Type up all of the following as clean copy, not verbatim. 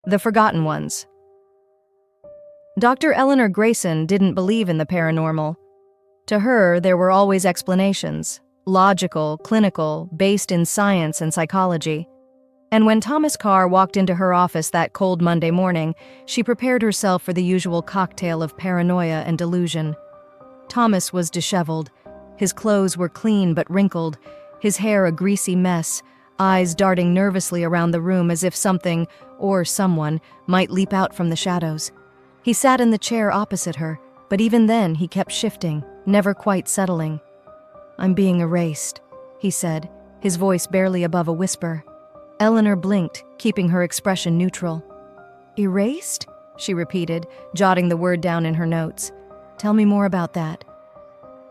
The Forgotten Ones. Dr. Eleanor Grayson didn't believe in the paranormal. To her, there were always explanations, logical, clinical, based in science and psychology. And when Thomas Carr walked into her office that cold Monday morning, she prepared herself for the usual cocktail of paranoia and delusion. Thomas was disheveled. His clothes were clean but wrinkled, his hair a greasy mess, eyes darting nervously around the room as if something, or someone, might leap out from the shadows. He sat in the chair opposite her, but even then he kept shifting, never quite settling. "I'm being erased," he said, his voice barely above a whisper. Eleanor blinked, keeping her expression neutral. "Erased?" she repeated, jotting the word down in her notes. "Tell me more about that."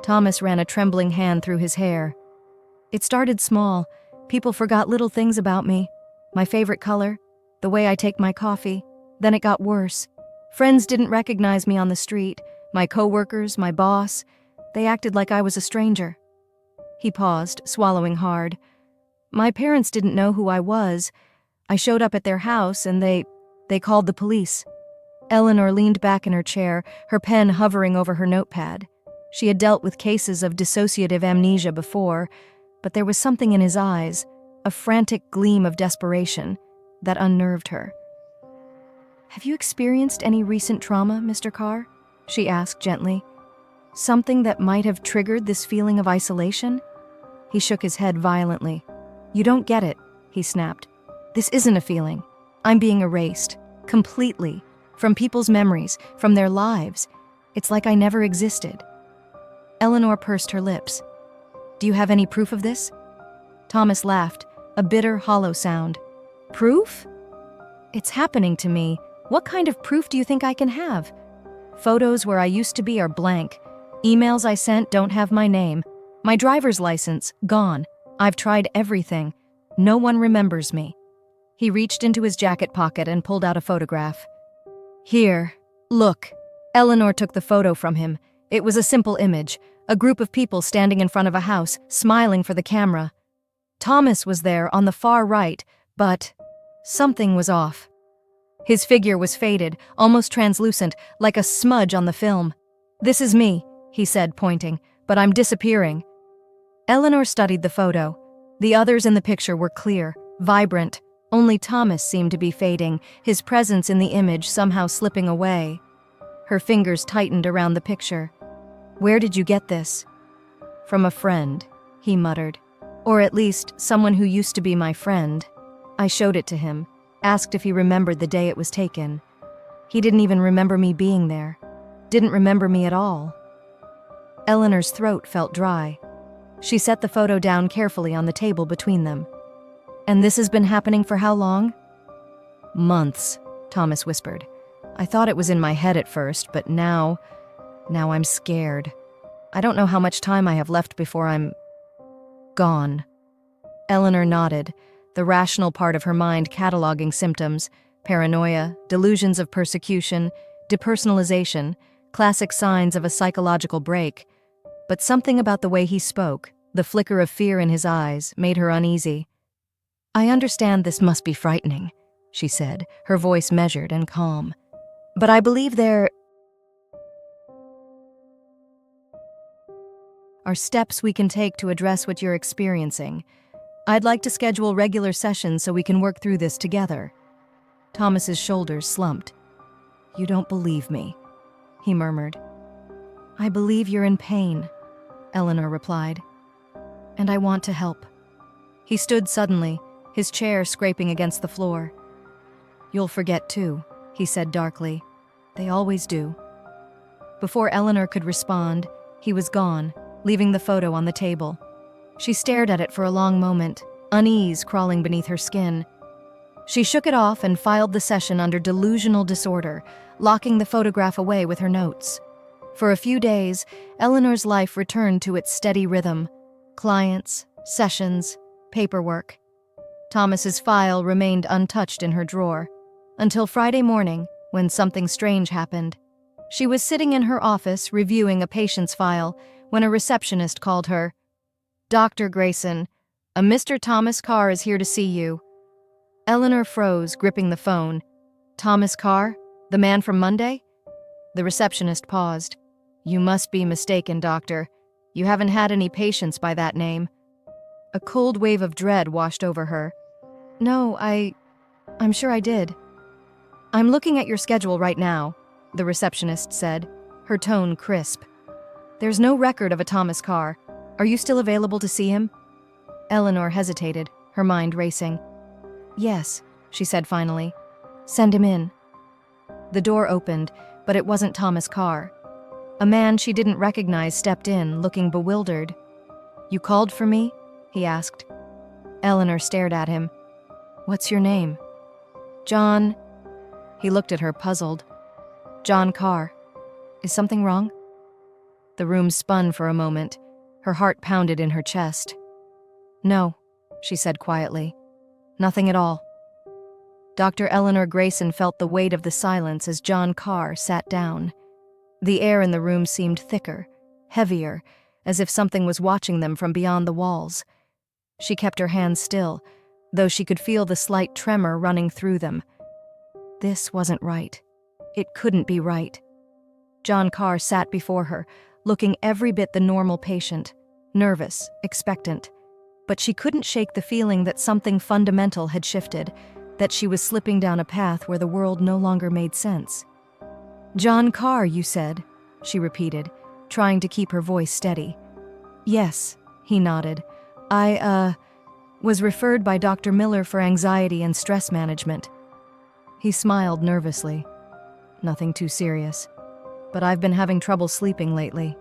Thomas ran a trembling hand through his hair. "It started small. People forgot little things about me. My favorite color, the way I take my coffee. Then it got worse. Friends didn't recognize me on the street. My coworkers, my boss, they acted like I was a stranger." He paused, swallowing hard. "My parents didn't know who I was. I showed up at their house and they called the police." Eleanor leaned back in her chair, her pen hovering over her notepad. She had dealt with cases of dissociative amnesia before, but there was something in his eyes, a frantic gleam of desperation, that unnerved her. "Have you experienced any recent trauma, Mr. Carr?" she asked gently. "Something that might have triggered this feeling of isolation?" He shook his head violently. "You don't get it," he snapped. "This isn't a feeling. I'm being erased. Completely. From people's memories, from their lives. It's like I never existed." Eleanor pursed her lips. "Do you have any proof of this?" Thomas laughed, a bitter, hollow sound. "Proof? It's happening to me. What kind of proof do you think I can have? Photos where I used to be are blank. Emails I sent don't have my name. My driver's license, gone. I've tried everything. No one remembers me." He reached into his jacket pocket and pulled out a photograph. "Here, look." Eleanor took the photo from him. It was a simple image, a group of people standing in front of a house, smiling for the camera. Thomas was there on the far right, but something was off. His figure was faded, almost translucent, like a smudge on the film. "This is me," he said, pointing, "but I'm disappearing." Eleanor studied the photo. The others in the picture were clear, vibrant. Only Thomas seemed to be fading, his presence in the image somehow slipping away. Her fingers tightened around the picture. "Where did you get this?" "From a friend," he muttered. "Or at least, someone who used to be my friend." I showed it to him, asked if he remembered the day it was taken. He didn't even remember me being there. Didn't remember me at all. Eleanor's throat felt dry. She set the photo down carefully on the table between them. "And this has been happening for how long?" "Months," Thomas whispered. "I thought it was in my head at first, but now I'm scared. I don't know how much time I have left before I'm gone." Eleanor nodded, the rational part of her mind cataloging symptoms, paranoia, delusions of persecution, depersonalization, classic signs of a psychological break. But something about the way he spoke, the flicker of fear in his eyes, made her uneasy. "I understand this must be frightening," she said, her voice measured and calm. "But I believe there are steps we can take to address what you're experiencing. I'd like to schedule regular sessions so we can work through this together." Thomas's shoulders slumped. "You don't believe me," he murmured. "I believe you're in pain," Eleanor replied. "And I want to help." He stood suddenly, his chair scraping against the floor. "You'll forget too," he said darkly. "They always do." Before Eleanor could respond, he was gone, leaving the photo on the table. She stared at it for a long moment, unease crawling beneath her skin. She shook it off and filed the session under delusional disorder, locking the photograph away with her notes. For a few days, Eleanor's life returned to its steady rhythm. Clients, sessions, paperwork. Thomas's file remained untouched in her drawer, until Friday morning, when something strange happened. She was sitting in her office reviewing a patient's file when a receptionist called her. "Dr. Grayson, a Mr. Thomas Carr is here to see you." Eleanor froze, gripping the phone. Thomas Carr? The man from Monday? The receptionist paused. You must be mistaken, doctor. You haven't had any patients by that name. A cold wave of dread washed over her. No, I'm sure I did. I'm looking at your schedule right now, the receptionist said, her tone crisp. There's no record of a Thomas Carr. Are you still available to see him? Eleanor hesitated, her mind racing. Yes, she said finally. Send him in. The door opened, but it wasn't Thomas Carr. A man she didn't recognize stepped in, looking bewildered. You called for me? He asked. Eleanor stared at him. What's your name? John. He looked at her, puzzled. John Carr. Is something wrong? The room spun for a moment. Her heart pounded in her chest. No, she said quietly. Nothing at all. Dr. Eleanor Grayson felt the weight of the silence as John Carr sat down. The air in the room seemed thicker, heavier, as if something was watching them from beyond the walls. She kept her hands still, though she could feel the slight tremor running through them. This wasn't right. It couldn't be right. John Carr sat before her, looking every bit the normal patient, nervous, expectant. But she couldn't shake the feeling that something fundamental had shifted, that she was slipping down a path where the world no longer made sense. John Carr, you said, she repeated, trying to keep her voice steady. Yes, he nodded. I was referred by Dr. Miller for anxiety and stress management. He smiled nervously. Nothing too serious, but I've been having trouble sleeping lately.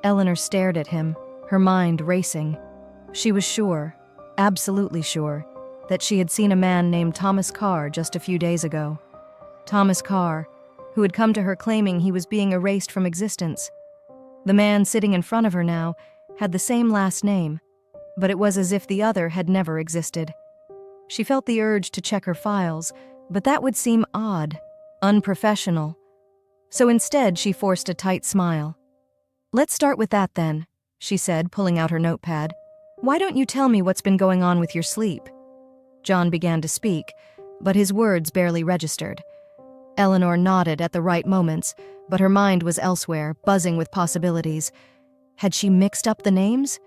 Eleanor stared at him, her mind racing. She was sure, absolutely sure, that she had seen a man named Thomas Carr just a few days ago. Thomas Carr, who had come to her claiming he was being erased from existence. The man sitting in front of her now had the same last name, but it was as if the other had never existed. She felt the urge to check her files, but that would seem odd, unprofessional. So instead, she forced a tight smile. Let's start with that then, she said, pulling out her notepad. Why don't you tell me what's been going on with your sleep? John began to speak, but his words barely registered. Eleanor nodded at the right moments, but her mind was elsewhere, buzzing with possibilities. Had she mixed up the names?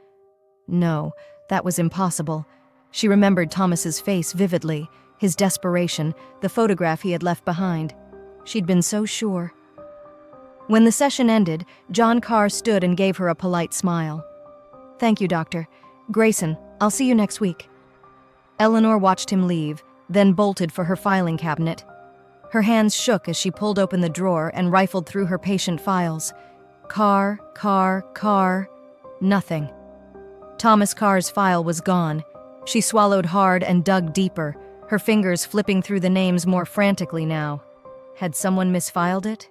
No, that was impossible. She remembered Thomas's face vividly, his desperation, the photograph he had left behind. She'd been so sure. When the session ended, John Carr stood and gave her a polite smile. Thank you, Doctor. Grayson, I'll see you next week. Eleanor watched him leave, then bolted for her filing cabinet. Her hands shook as she pulled open the drawer and rifled through her patient files. Carr, nothing. Thomas Carr's file was gone. She swallowed hard and dug deeper, her fingers flipping through the names more frantically now. Had someone misfiled it?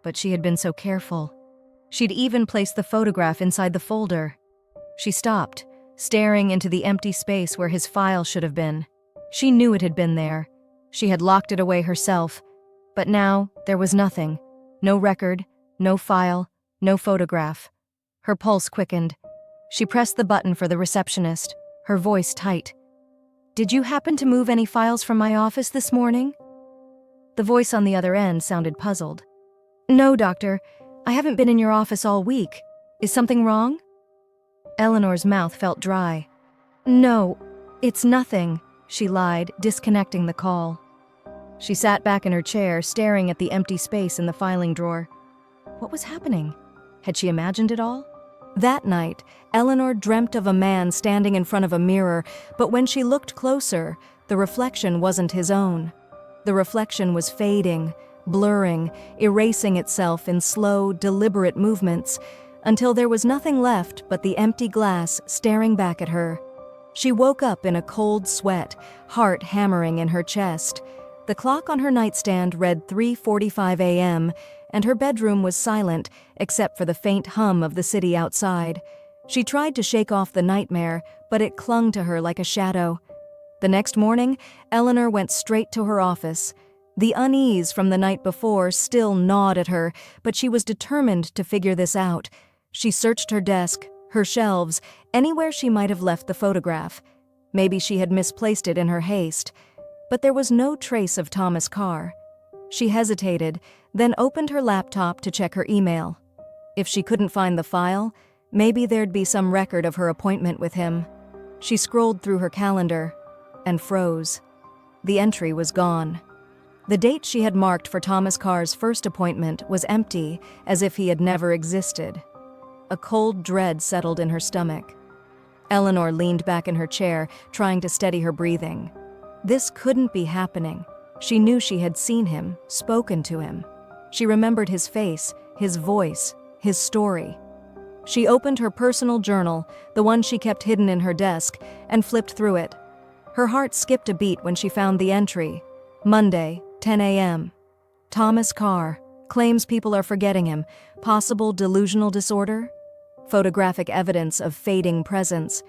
But she had been so careful. She'd even placed the photograph inside the folder. She stopped, staring into the empty space where his file should have been. She knew it had been there. She had locked it away herself. But now, there was nothing. No record, no file, no photograph. Her pulse quickened. She pressed the button for the receptionist, her voice tight. Did you happen to move any files from my office this morning? The voice on the other end sounded puzzled. No, Doctor. I haven't been in your office all week. Is something wrong? Eleanor's mouth felt dry. No, it's nothing, she lied, disconnecting the call. She sat back in her chair, staring at the empty space in the filing drawer. What was happening? Had she imagined it all? That night, Eleanor dreamt of a man standing in front of a mirror, but when she looked closer, the reflection wasn't his own. The reflection was fading, blurring, erasing itself in slow, deliberate movements, until there was nothing left but the empty glass staring back at her. She woke up in a cold sweat, heart hammering in her chest. The clock on her nightstand read 3:45 a.m., and her bedroom was silent except for the faint hum of the city outside. She tried to shake off the nightmare, but it clung to her like a shadow. The next morning, Eleanor went straight to her office. The unease from the night before still gnawed at her, but she was determined to figure this out. She searched her desk, her shelves, anywhere she might have left the photograph. Maybe she had misplaced it in her haste. But there was no trace of Thomas Carr. She hesitated, then opened her laptop to check her email. If she couldn't find the file, maybe there'd be some record of her appointment with him. She scrolled through her calendar and froze. The entry was gone. The date she had marked for Thomas Carr's first appointment was empty, as if he had never existed. A cold dread settled in her stomach. Eleanor leaned back in her chair, trying to steady her breathing. This couldn't be happening. She knew she had seen him, spoken to him. She remembered his face, his voice, his story. She opened her personal journal, the one she kept hidden in her desk, and flipped through it. Her heart skipped a beat when she found the entry. Monday, 10 a.m. Thomas Carr claims people are forgetting him. Possible delusional disorder? Photographic evidence of fading presence.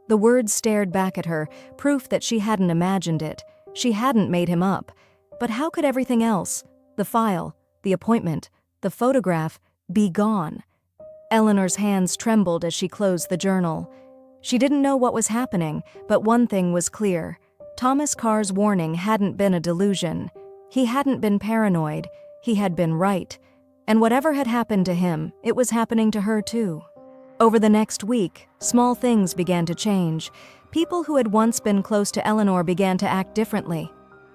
The words stared back at her, proof that she hadn't imagined it. She hadn't made him up. But how could everything else, the file, the appointment, the photograph, be gone? Eleanor's hands trembled as she closed the journal. She didn't know what was happening, but one thing was clear. Thomas Carr's warning hadn't been a delusion. He hadn't been paranoid. He had been right. And whatever had happened to him, it was happening to her too. Over the next week, small things began to change. People who had once been close to Eleanor began to act differently.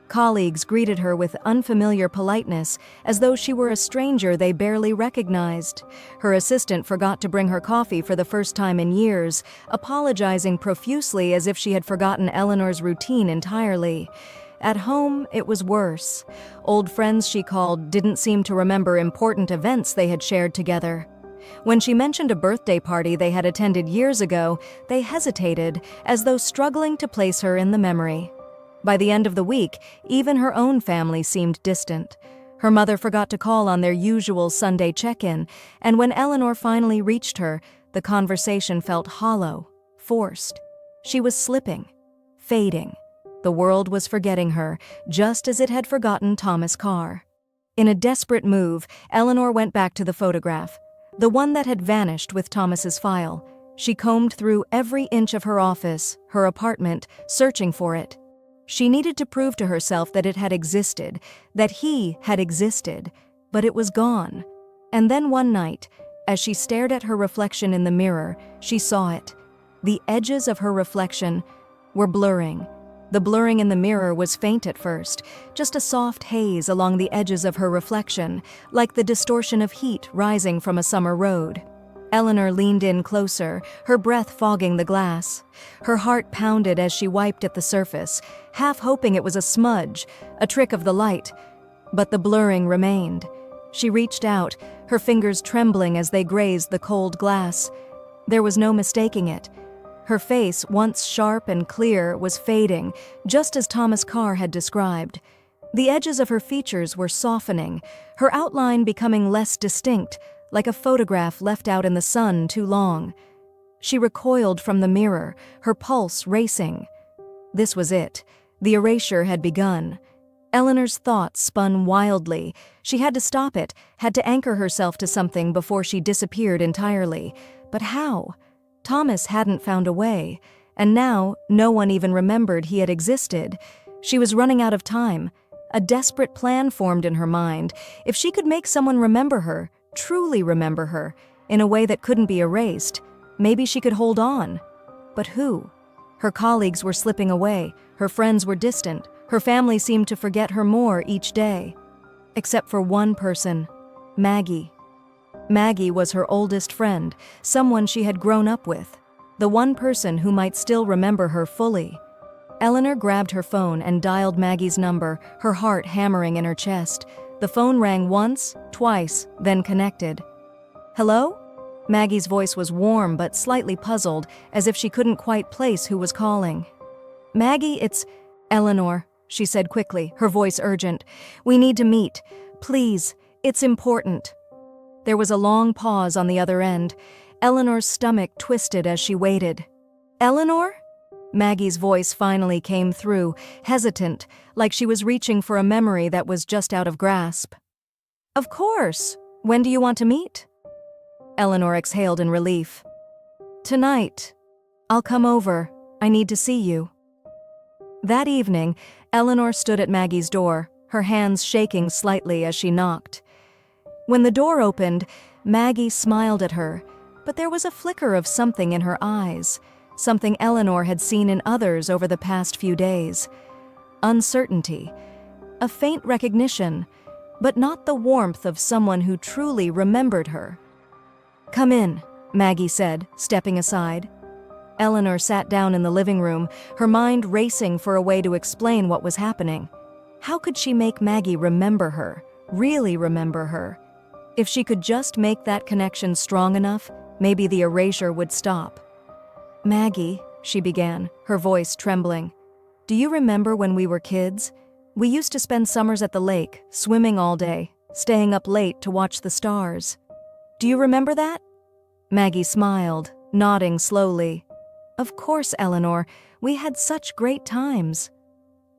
Colleagues greeted her with unfamiliar politeness, as though she were a stranger they barely recognized. Her assistant forgot to bring her coffee for the first time in years, apologizing profusely as if she had forgotten Eleanor's routine entirely. At home, it was worse. Old friends she called didn't seem to remember important events they had shared together. When she mentioned a birthday party they had attended years ago, they hesitated, as though struggling to place her in the memory. By the end of the week, even her own family seemed distant. Her mother forgot to call on their usual Sunday check-in, and when Eleanor finally reached her, the conversation felt hollow, forced. She was slipping, fading. The world was forgetting her, just as it had forgotten Thomas Carr. In a desperate move, Eleanor went back to the photograph, the one that had vanished with Thomas's file. She combed through every inch of her office, her apartment, searching for it. She needed to prove to herself that it had existed, that he had existed, but it was gone. And then one night, as she stared at her reflection in the mirror, she saw it. The edges of her reflection were blurring. The blurring in the mirror was faint at first, just a soft haze along the edges of her reflection, like the distortion of heat rising from a summer road. Eleanor leaned in closer, her breath fogging the glass. Her heart pounded as she wiped at the surface, half hoping it was a smudge, a trick of the light. But the blurring remained. She reached out, her fingers trembling as they grazed the cold glass. There was no mistaking it. Her face, once sharp and clear, was fading, just as Thomas Carr had described. The edges of her features were softening, her outline becoming less distinct, like a photograph left out in the sun too long. She recoiled from the mirror, her pulse racing. This was it. The erasure had begun. Eleanor's thoughts spun wildly. She had to stop it, had to anchor herself to something before she disappeared entirely. But how? Thomas hadn't found a way, and now no one even remembered he had existed. She was running out of time. A desperate plan formed in her mind. If she could make someone remember her, truly remember her, in a way that couldn't be erased, maybe she could hold on. But who? Her colleagues were slipping away, her friends were distant, her family seemed to forget her more each day. Except for one person, Maggie. Maggie was her oldest friend, someone she had grown up with, the one person who might still remember her fully. Eleanor grabbed her phone and dialed Maggie's number, her heart hammering in her chest. The phone rang once, twice, then connected. "Hello?" Maggie's voice was warm but slightly puzzled, as if she couldn't quite place who was calling. "Maggie, it's Eleanor," she said quickly, her voice urgent. "We need to meet. Please, it's important." There was a long pause on the other end. Eleanor's stomach twisted as she waited. "Eleanor?" Maggie's voice finally came through, hesitant, like she was reaching for a memory that was just out of grasp. "Of course. When do you want to meet?" Eleanor exhaled in relief. "Tonight. I'll come over. I need to see you." That evening, Eleanor stood at Maggie's door, her hands shaking slightly as she knocked. When the door opened, Maggie smiled at her, but there was a flicker of something in her eyes, something Eleanor had seen in others over the past few days. Uncertainty, a faint recognition, but not the warmth of someone who truly remembered her. "Come in," Maggie said, stepping aside. Eleanor sat down in the living room, her mind racing for a way to explain what was happening. How could she make Maggie remember her, really remember her? If she could just make that connection strong enough, maybe the erasure would stop. "Maggie," she began, her voice trembling, "do you remember when we were kids? We used to spend summers at the lake, swimming all day, staying up late to watch the stars. Do you remember that?" Maggie smiled, nodding slowly. "Of course, Eleanor, we had such great times."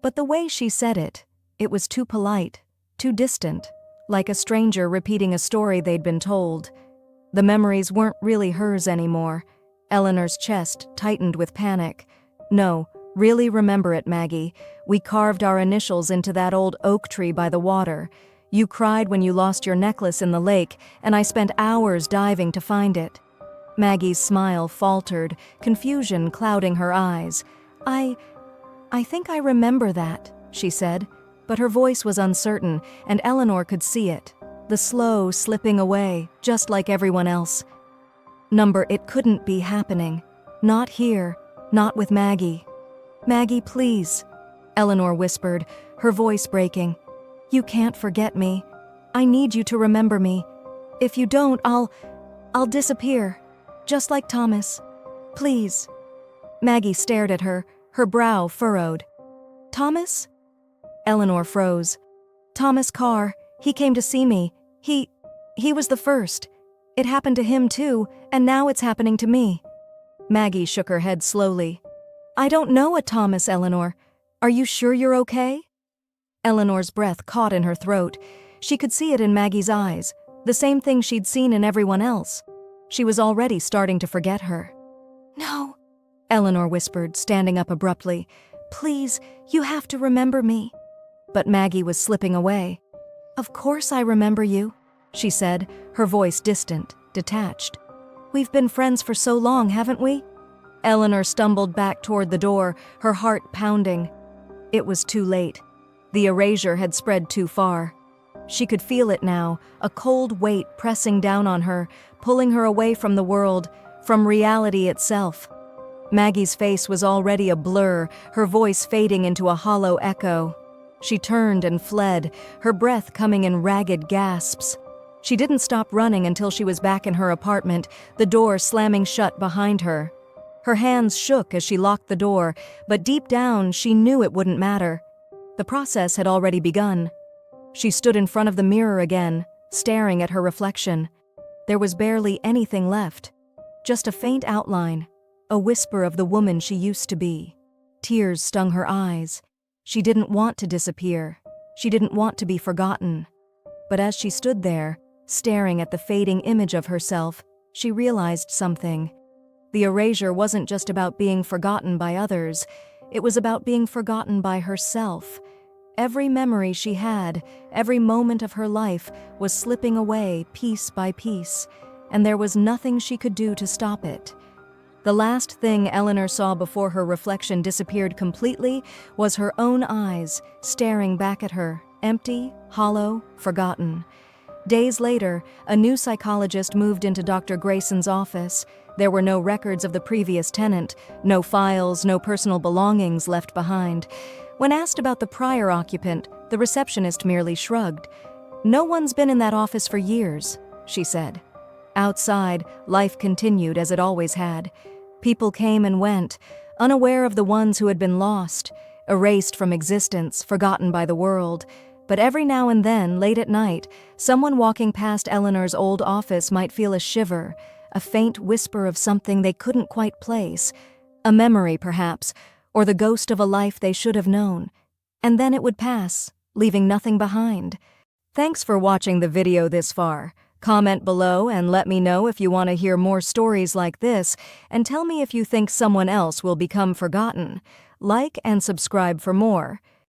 But the way she said it was too polite, too distant, like a stranger repeating a story they'd been told. The memories weren't really hers anymore. Eleanor's chest tightened with panic. "No, really remember it, Maggie. We carved our initials into that old oak tree by the water. You cried when you lost your necklace in the lake, and I spent hours diving to find it." Maggie's smile faltered, confusion clouding her eyes. I think I remember that," she said, but her voice was uncertain, and Eleanor could see it, the slow slipping away, just like everyone else. It couldn't be happening. Not here, not with Maggie. "Maggie, please," Eleanor whispered, her voice breaking. "You can't forget me. I need you to remember me. If you don't, I'll disappear. Just like Thomas. Please." Maggie stared at her, her brow furrowed. "Thomas?" Eleanor froze. "Thomas Carr. He came to see me. He was the first. It happened to him too, and now it's happening to me." Maggie shook her head slowly. "I don't know a Thomas, Eleanor. Are you sure you're okay?" Eleanor's breath caught in her throat. She could see it in Maggie's eyes, the same thing she'd seen in everyone else. She was already starting to forget her. "No," Eleanor whispered, standing up abruptly. "Please, you have to remember me." But Maggie was slipping away. "Of course I remember you," she said, her voice distant, detached. "We've been friends for so long, haven't we?" Eleanor stumbled back toward the door, her heart pounding. It was too late. The erasure had spread too far. She could feel it now, a cold weight pressing down on her, pulling her away from the world, from reality itself. Maggie's face was already a blur, her voice fading into a hollow echo. She turned and fled, her breath coming in ragged gasps. She didn't stop running until she was back in her apartment, the door slamming shut behind her. Her hands shook as she locked the door, but deep down she knew it wouldn't matter. The process had already begun. She stood in front of the mirror again, staring at her reflection. There was barely anything left. Just a faint outline, a whisper of the woman she used to be. Tears stung her eyes. She didn't want to disappear. She didn't want to be forgotten. But as she stood there, staring at the fading image of herself, she realized something. The erasure wasn't just about being forgotten by others. It was about being forgotten by herself. Every memory she had, every moment of her life, was slipping away piece by piece, and there was nothing she could do to stop it. The last thing Eleanor saw before her reflection disappeared completely was her own eyes, staring back at her, empty, hollow, forgotten. Days later, a new psychologist moved into Dr. Grayson's office. There were no records of the previous tenant, no files, no personal belongings left behind. When asked about the prior occupant, the receptionist merely shrugged. "No one's been in that office for years," she said. Outside, life continued as it always had. People came and went, unaware of the ones who had been lost, erased from existence, forgotten by the world. But every now and then, late at night, someone walking past Eleanor's old office might feel a shiver, a faint whisper of something they couldn't quite place, a memory perhaps, or the ghost of a life they should have known. And then it would pass, leaving nothing behind. Thanks for watching the video this far. Comment below and let me know if you want to hear more stories like this, and tell me if you think someone else will become forgotten. Like and subscribe for more.